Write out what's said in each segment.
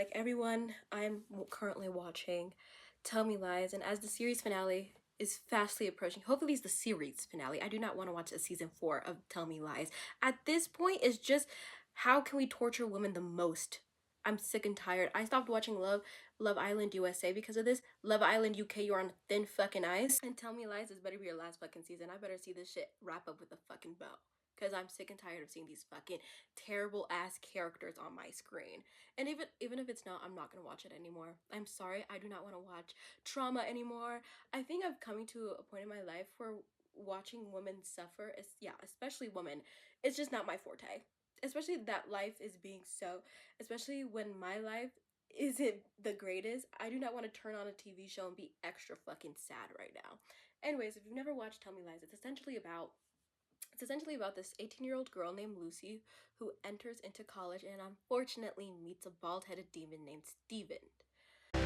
like everyone, I'm currently watching Tell Me Lies, and as the series finale is fastly approaching, hopefully it's the series finale. I do not want to watch a season 4 of Tell Me Lies. At this point, it's just how can we torture women the most? I'm sick and tired. I stopped watching Love Island USA because of this. Love Island UK, you're on thin fucking ice. And Tell Me Lies, this better be your last fucking season. I better see this shit wrap up with a fucking bow. Because I'm sick and tired of seeing these fucking terrible ass characters on my screen. And even if it's not, I'm not gonna watch it anymore. I'm sorry, I do not want to watch trauma anymore. I think I'm coming to a point in my life where watching women suffer is, yeah, especially women, it's just not my forte. Especially that life is being so, especially when my life isn't the greatest. I do not want to turn on a TV show and be extra fucking sad right now. Anyways, if you've never watched Tell Me Lies, it's essentially about this 18-year-old girl named Lucy who enters into college and unfortunately meets a bald-headed demon named Steven. I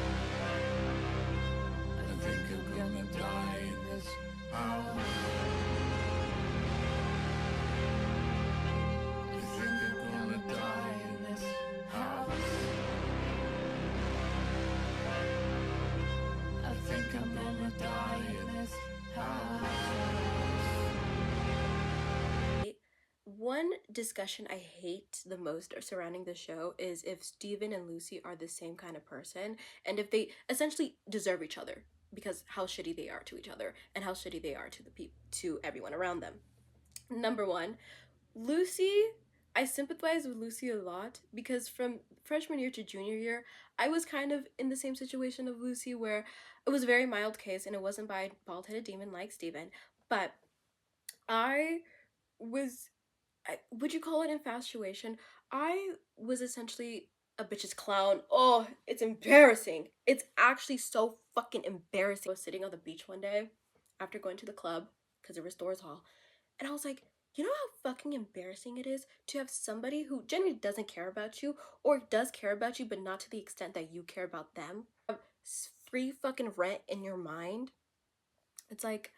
think I'm gonna die in this house. I think I'm gonna die in this house. I think I'm gonna die in this house. One discussion I hate the most surrounding the show is if Steven and Lucy are the same kind of person and if they essentially deserve each other because how shitty they are to each other and how shitty they are to to everyone around them. Number one, Lucy, I sympathize with Lucy a lot because from freshman year to junior year, I was kind of in the same situation of Lucy where it was a very mild case and it wasn't by a bald-headed demon like Steven, but I was, would you call it infatuation? I was essentially a bitch's clown. Oh, it's embarrassing. It's actually so fucking embarrassing. I was sitting on the beach one day after going to the club because it restores hall, and I was like, you know how fucking embarrassing it is to have somebody who genuinely doesn't care about you or does care about you, but not to the extent that you care about them. Free fucking rent in your mind. It's like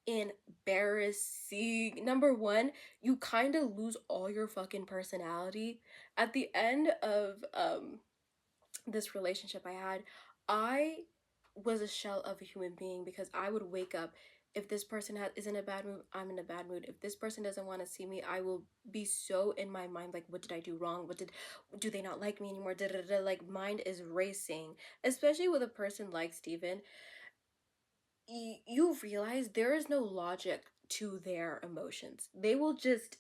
embarrassing. Number one, you kind of lose all your fucking personality. At the end of this relationship I had, I was a shell of a human being because I would wake up. If this person is in a bad mood, I'm in a bad mood. If this person doesn't want to see me, I will be so in my mind like, what did I do wrong? Do they not like me anymore? Da, da, da. Like, mind is racing, especially with a person like Steven. You realize there is no logic to their emotions. They will just,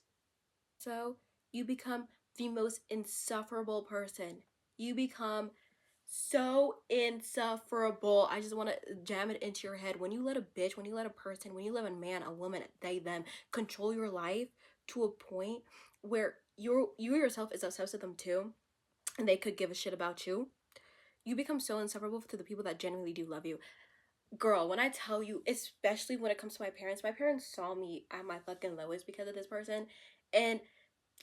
so you become the most insufferable person. You become so insufferable. I just want to jam it into your head. When you let a bitch, when you let a person, when you let a man, a woman, they, them control your life to a point where you yourself is obsessed with them too, and they could give a shit about you, you become so insufferable to the people that genuinely do love you. Girl, when I tell you, especially when it comes to my parents saw me at my fucking lowest because of this person, and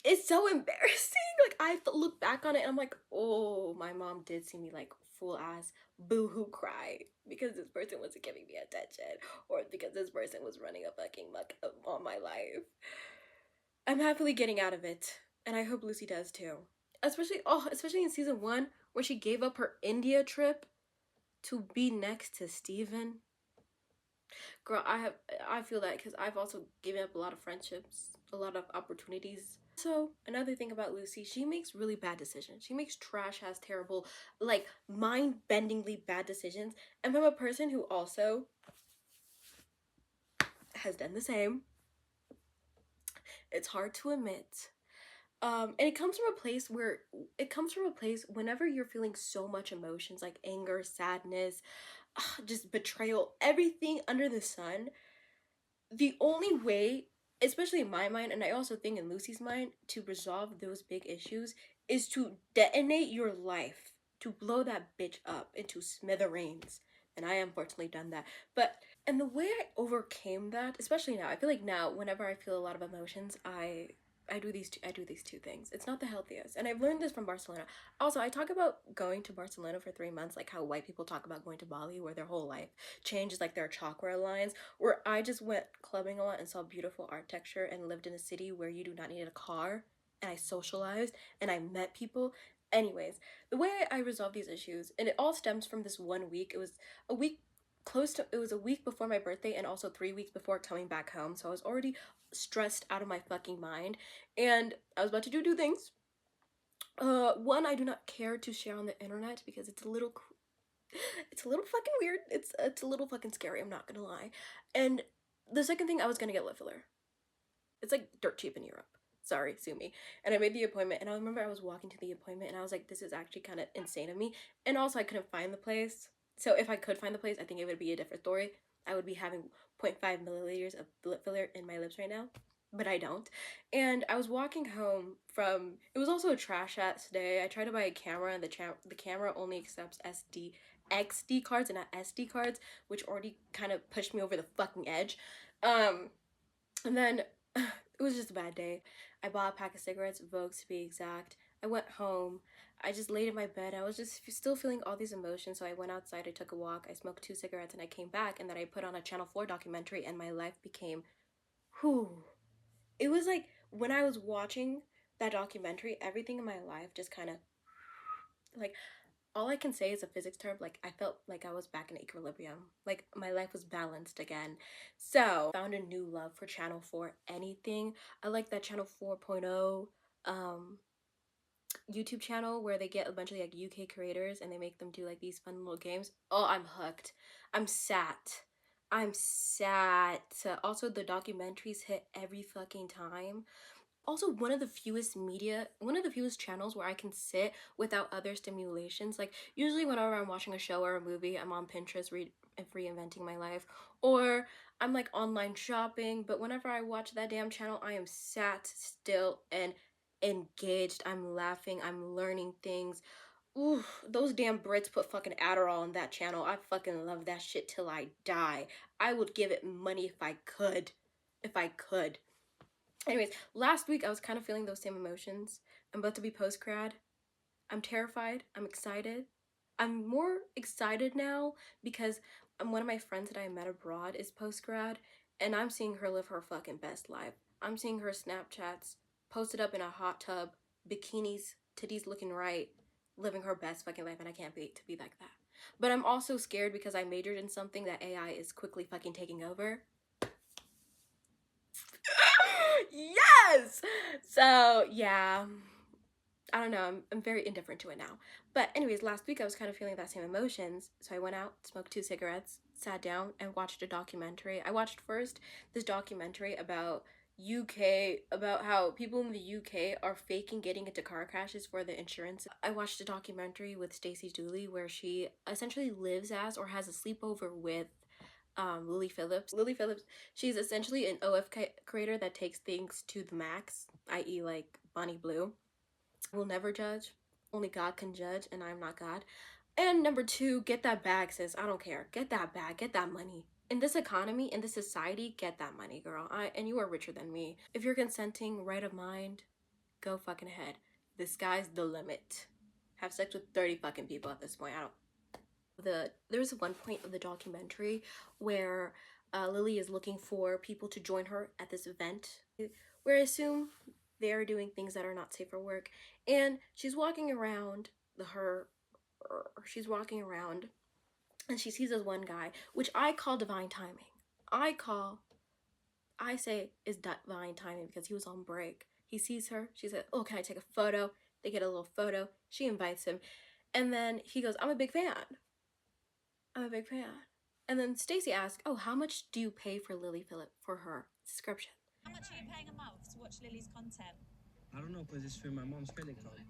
it's so embarrassing. Like, look back on it and I'm like, oh, my mom did see me like full ass boo-hoo cry because this person wasn't giving me attention or because this person was running a fucking muck on my life. I'm happily getting out of it, and I hope Lucy does too. Especially in season 1 where she gave up her India trip to be next to Steven. Girl, I feel that because I've also given up a lot of friendships, a lot of opportunities. So another thing about Lucy, she makes really bad decisions. She makes trash ass terrible, like mind-bendingly bad decisions. And from a person who also has done the same, it's hard to admit. And it comes from a place whenever you're feeling so much emotions like anger, sadness, just betrayal, everything under the sun. The only way, especially in my mind, and I also think in Lucy's mind, to resolve those big issues is to detonate your life, to blow that bitch up into smithereens. And I unfortunately done that. And the way I overcame that, especially now, I feel like now, whenever I feel a lot of emotions, I do these two things. It's not the healthiest. And I've learned this from Barcelona. Also, I talk about going to Barcelona for 3 months, like how white people talk about going to Bali, where their whole life changes like their chakra lines, where I just went clubbing a lot and saw beautiful architecture and lived in a city where you do not need a car. And I socialized and I met people. Anyways, the way I resolve these issues, and it all stems from this one week. It was a week it was a week before my birthday and also 3 weeks before coming back home. So I was already stressed out of my fucking mind, and I was about to do two things. One, I do not care to share on the internet because it's a little it's a little fucking weird. It's a little fucking scary, I'm not gonna lie. And the second thing, I was gonna get lip filler. It's like dirt cheap in Europe. Sorry, sue me. And I made the appointment, and I remember I was walking to the appointment, and I was like, this is actually kind of insane of me. And also, I couldn't find the place. So if I could find the place, I think it would be a different story. I would be having 0.5 milliliters of lip filler in my lips right now, but I don't. And I was walking home from, it was also a trash ass day. I tried to buy a camera, and the camera only accepts XD cards and not SD cards, which already kind of pushed me over the fucking edge. And then it was just a bad day. I bought a pack of cigarettes, Vogues to be exact. I went home. I just laid in my bed. I was just still feeling all these emotions, so I went outside, I took a walk, I smoked 2 cigarettes, and I came back, and then I put on a Channel 4 documentary, and my life became, whew. It was like, when I was watching that documentary, everything in my life just kind of, like, all I can say is a physics term. Like, I felt like I was back in equilibrium. Like, my life was balanced again. So, found a new love for Channel 4 anything. I like that Channel 4.0 YouTube channel where they get a bunch of like UK creators and they make them do like these fun little games. Oh, I'm hooked. I'm sat. I'm sat. Also, the documentaries hit every fucking time. Also, one of the fewest channels where I can sit without other stimulations. Like, usually whenever I'm watching a show or a movie, I'm on Pinterest reinventing my life, or I'm like online shopping. But whenever I watch that damn channel, I am sat still and engaged. I'm laughing, I'm learning things. Ooh, those damn Brits put fucking Adderall on that channel. I fucking love that shit till I die. I would give it money if I could. If I could. Anyways, last week I was kind of feeling those same emotions. I'm about to be post-grad. I'm terrified. I'm excited. I'm more excited now because one of my friends that I met abroad is post-grad, and I'm seeing her live her fucking best life. I'm seeing her Snapchats posted up in a hot tub, bikinis, titties looking right, living her best fucking life, and I can't wait to be like that. But I'm also scared because I majored in something that AI is quickly fucking taking over. Yes! So, yeah. I don't know, I'm very indifferent to it now. But anyways, last week I was kind of feeling that same emotions. So I went out, smoked 2 cigarettes, sat down, and watched a documentary. I watched first this documentary about about how people in the UK are faking getting into car crashes for the insurance. I watched a documentary with Stacey Dooley where she essentially lives as or has a sleepover with Lily Phillips. Lily Phillips, she's essentially an OF creator that takes things to the max, i.e. like Bonnie Blue. Will never judge. Only God can judge, and I'm not God. And number two, get that bag, sis. I don't care. Get that bag. Get that money. In this economy, in this society, get that money, girl. And you are richer than me. If you're consenting, right of mind, go fucking ahead. The sky's the limit. Have sex with 30 fucking people at this point. There's one point of the documentary where Lily is looking for people to join her at this event, where I assume they're doing things that are not safe for work, and she's walking around and she sees this one guy, which I call divine timing. I say is divine timing because he was on break. He sees her. She said, oh, can I take a photo? They get a little photo. She invites him, and then he goes, I'm a big fan. And then Stacey asks, oh, how much do you pay for Lily Phillip for her subscription? How much are you paying a month to watch Lily's content? I don't know, because it's through my mom's credit card.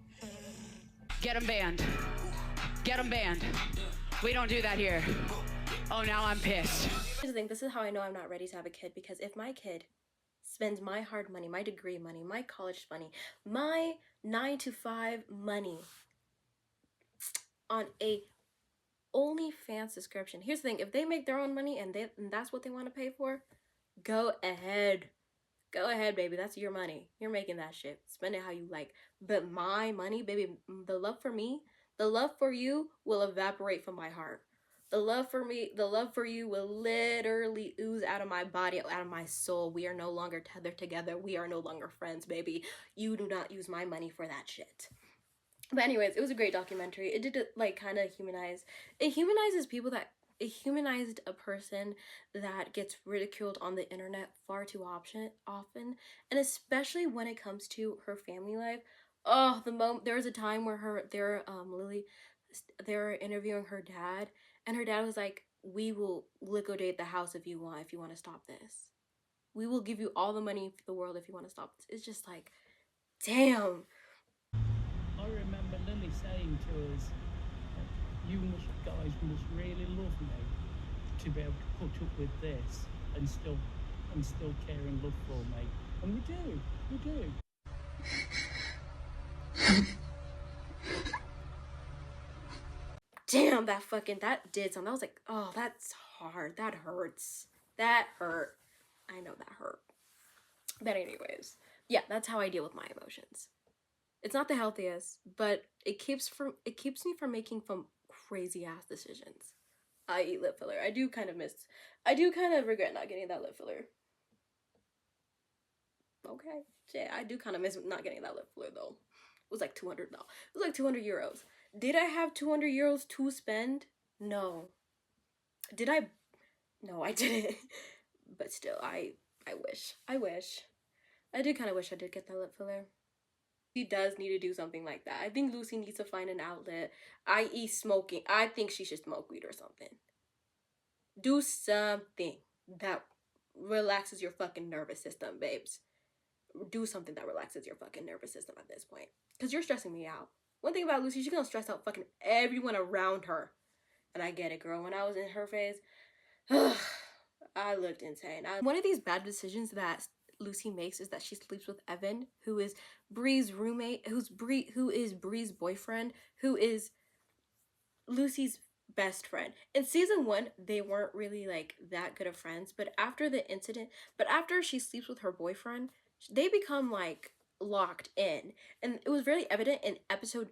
Get them banned. Get them banned. We don't do that here. Oh, now I'm pissed. Here's the thing, this is how I know I'm not ready to have a kid, because if my kid spends my hard money, my degree money, my college money, my 9-to-5 money on a OnlyFans subscription. Here's the thing, if they make their own money and that's what they want to pay for, go ahead. Go ahead, baby. That's your money. You're making that shit. Spend it how you like. But my money, baby, the love for me, the love for you will evaporate from my heart. The love for you will literally ooze out of my body, out of my soul. We are no longer tethered together. We are no longer friends, baby. You do not use my money for that shit. But anyways, it was a great documentary. It did like kind of humanize. It humanizes people that it humanized a person that gets ridiculed on the internet far too often, and especially when it comes to her family life. Oh, there was a time where Lily, they're interviewing her dad, and her dad was like, "We will liquidate the house if you want to stop this. We will give you all the money for the world if you want to stop this." It's just like, damn. I remember Lily saying to us, you guys must really love me to be able to put up with this and still care and love for me. And we do. Damn, that did something. I was like, oh, that's hard. That hurts. That hurt. I know that hurt. But anyways, yeah, that's how I deal with my emotions. It's not the healthiest, but it keeps me from making some crazy ass decisions. I eat lip filler. I do kind of regret not getting that lip filler. Okay. Yeah, I do kind of miss not getting that lip filler though. It was like 200 though. It was like 200 euros. Did I have 200 euros to spend? No. Did I? No, I didn't. But still, I wish. I did kind of wish I did get that lip filler. She does need to do something like that. I think Lucy needs to find an outlet, i.e. smoking. I think she should smoke weed or something. Do something that relaxes your fucking nervous system, babes. Do something that relaxes your fucking nervous system at this point. Because you're stressing me out. One thing about Lucy, she's gonna stress out fucking everyone around her. And I get it, girl. When I was in her phase, I looked insane. One of these bad decisions that Lucy makes is that she sleeps with Evan, who is Bree's roommate, who is Bree's boyfriend, who is Lucy's best friend. In season 1, they weren't really like that good of friends, but after she sleeps with her boyfriend, they become like locked in. And it was really evident in episode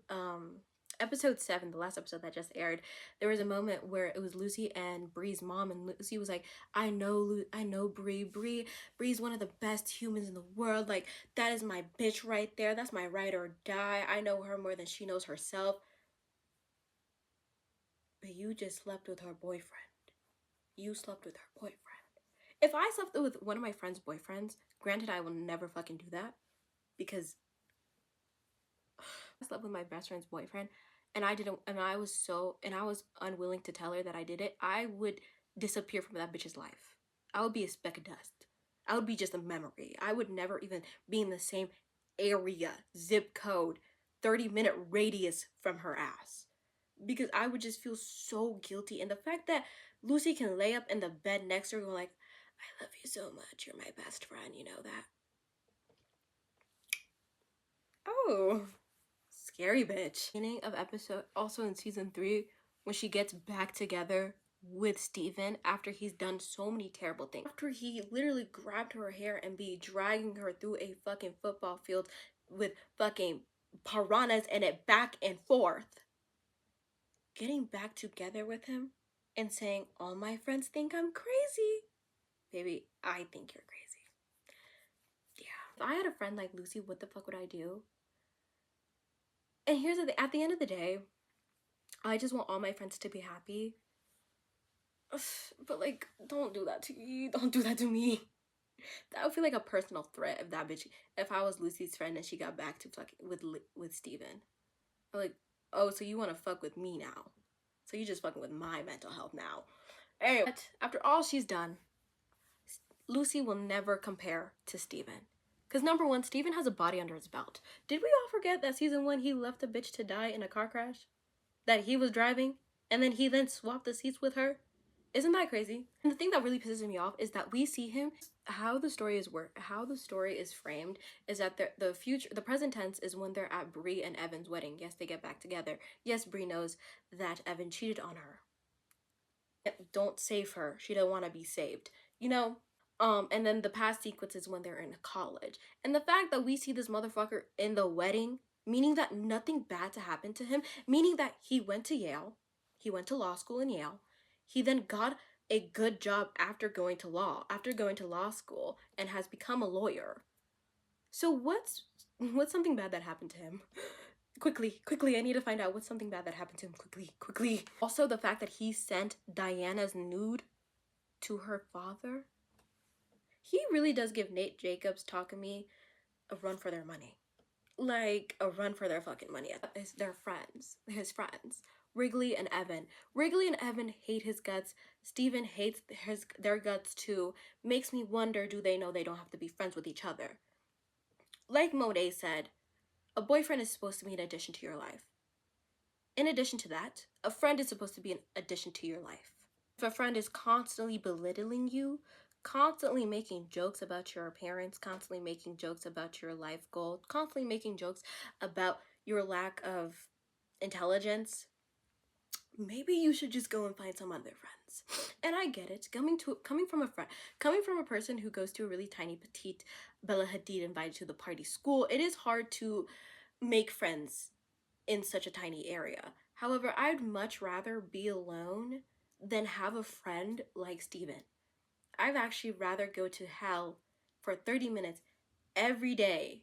7, the last episode that just aired. There was a moment where it was Lucy and Bree's mom, and Lucy was like, I know Bree's one of the best humans in the world. Like, that is my bitch right there. That's my ride or die. I know her more than she knows herself. But you just slept with her boyfriend. If I slept with one of my friend's boyfriends, granted, I will never fucking do that, because I slept with my best friend's boyfriend, and I was unwilling to tell her that I did it, I would disappear from that bitch's life. I would be a speck of dust. I would be just a memory. I would never even be in the same area, zip code, 30-minute radius from her ass. Because I would just feel so guilty. And the fact that Lucy can lay up in the bed next to her going like, I love you so much, you're my best friend, you know that? Oh, scary bitch. Beginning of episode, also in season 3, when she gets back together with Steven after he's done so many terrible things. After he literally grabbed her hair and be dragging her through a fucking football field with fucking piranhas in it back and forth. Getting back together with him and saying, all my friends think I'm crazy. Baby, I think you're crazy. Yeah. If I had a friend like Lucy, what the fuck would I do? And here's the thing, at the end of the day, I just want all my friends to be happy. But like, don't do that to me. Don't do that to me. That would feel like a personal threat if I was Lucy's friend and she got back to fucking with Steven. I'm like, oh, so you want to fuck with me now? So you just fucking with my mental health now? Anyway, after all she's done, Lucy will never compare to Steven. Because number one, Steven has a body under his belt. Did we all forget that season 1 he left a bitch to die in a car crash? That he was driving, and then he swapped the seats with her? Isn't that crazy? And the thing that really pisses me off is that we see him, how the story is framed is that the present tense is when they're at Bree and Evan's wedding. Yes, they get back together. Yes, Bree knows that Evan cheated on her. Don't save her. She don't want to be saved. You know? And then the past sequence is when they're in college. And the fact that we see this motherfucker in the wedding, meaning that nothing bad to happen to him, meaning that he went to Yale, he went to law school in Yale, he then got a good job after going to law school, and has become a lawyer. So what's something bad that happened to him? Quickly, I need to find out what's something bad that happened to him. Quickly. Also, the fact that he sent Diana's nude to her father. He really does give Nate Jacobs, Takumi, a run for their money. Like, a run for their fucking money. They're friends. His friends. Wrigley and Evan. Wrigley and Evan hate his guts. Steven hates their guts too. Makes me wonder, do they know they don't have to be friends with each other? Like Monet said, a boyfriend is supposed to be an addition to your life. In addition to that, a friend is supposed to be an addition to your life. If a friend is constantly belittling you, constantly making jokes about your appearance, constantly making jokes about your life goal, constantly making jokes about your lack of intelligence, maybe you should just go and find some other friends. And I get it, coming from a person who goes to a really tiny petite Bella Hadid invited to the party school, it is hard to make friends in such a tiny area. However, I'd much rather be alone than have a friend like Steven. I'd actually rather go to hell for 30 minutes every day,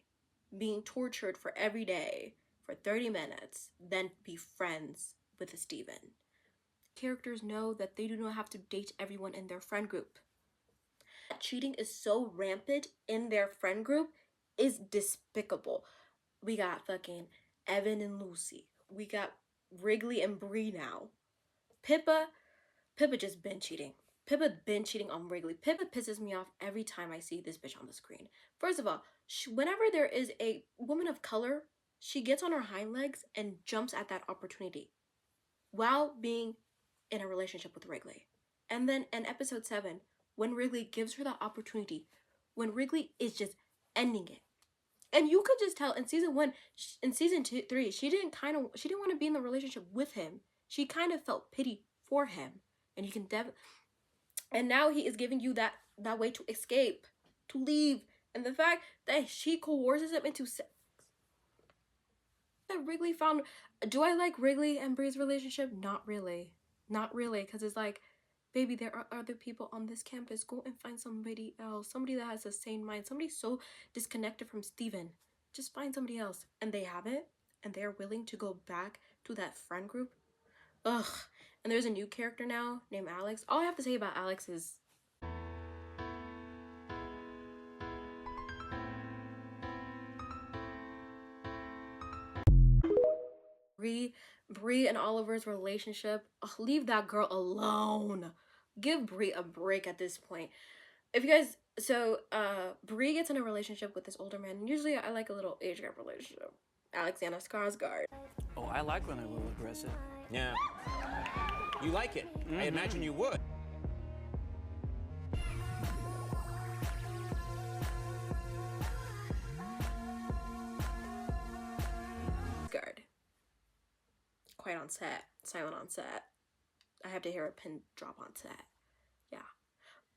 being tortured for every day for 30 minutes, than be friends with a Steven. Characters know that they do not have to date everyone in their friend group. Cheating is so rampant in their friend group is despicable. We got fucking Evan and Lucy. We got Wrigley and Bree now. Pippa just been cheating. Pippa been cheating on Wrigley. Pippa pisses me off every time I see this bitch on the screen. First of all, whenever there is a woman of color, she gets on her hind legs and jumps at that opportunity while being in a relationship with Wrigley. And then in episode 7, when Wrigley gives her the opportunity, when Wrigley is just ending it. And you could just tell in season 1, in season 3, she didn't want to be in the relationship with him. She kind of felt pity for him. And you can and now he is giving you that way to escape, to leave. And the fact that she coerces him into sex. That Wrigley found. Do I like Wrigley and Bree's relationship? Not really. Because it's like, baby, there are other people on this campus. Go and find somebody else. Somebody that has a sane mind. Somebody so disconnected from Steven. Just find somebody else. And they have it. And they're willing to go back to that friend group. Ugh. And there's a new character now named Alex. All I have to say about Alex is Bree and Oliver's relationship. Ugh, leave that girl alone. Give Bree a break at this point. If you guys, Bree gets in a relationship with this older man. And usually I like a little age gap relationship. Alexander Skarsgård. Oh, I like when they're a little aggressive. Yeah. You like it. I imagine you would. Quiet on set, silent on set. I have to hear a pin drop on set. Yeah.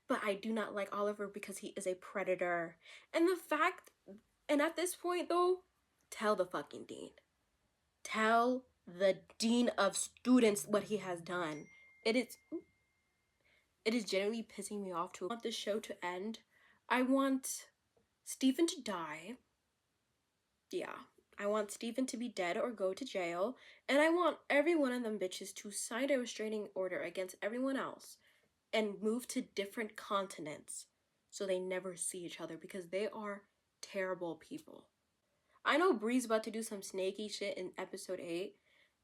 But I do not like Oliver because he is a predator. And at this point though, tell the fucking dean. Tell the dean of students what he has done. It is genuinely pissing me off to want this show to end. I want Steven to die. Yeah. I want Steven to be dead or go to jail. And I want every one of them bitches to sign a restraining order against everyone else and move to different continents so they never see each other because they are terrible people. I know Bree's about to do some snaky shit in episode 8,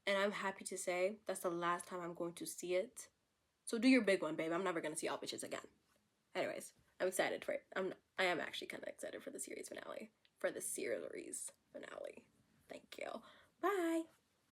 and I'm happy to say that's the last time I'm going to see it. So do your big one, babe. I'm never going to see all bitches again. Anyways, I'm excited for it. I am actually kind of excited for the series finale. Thank you. Bye.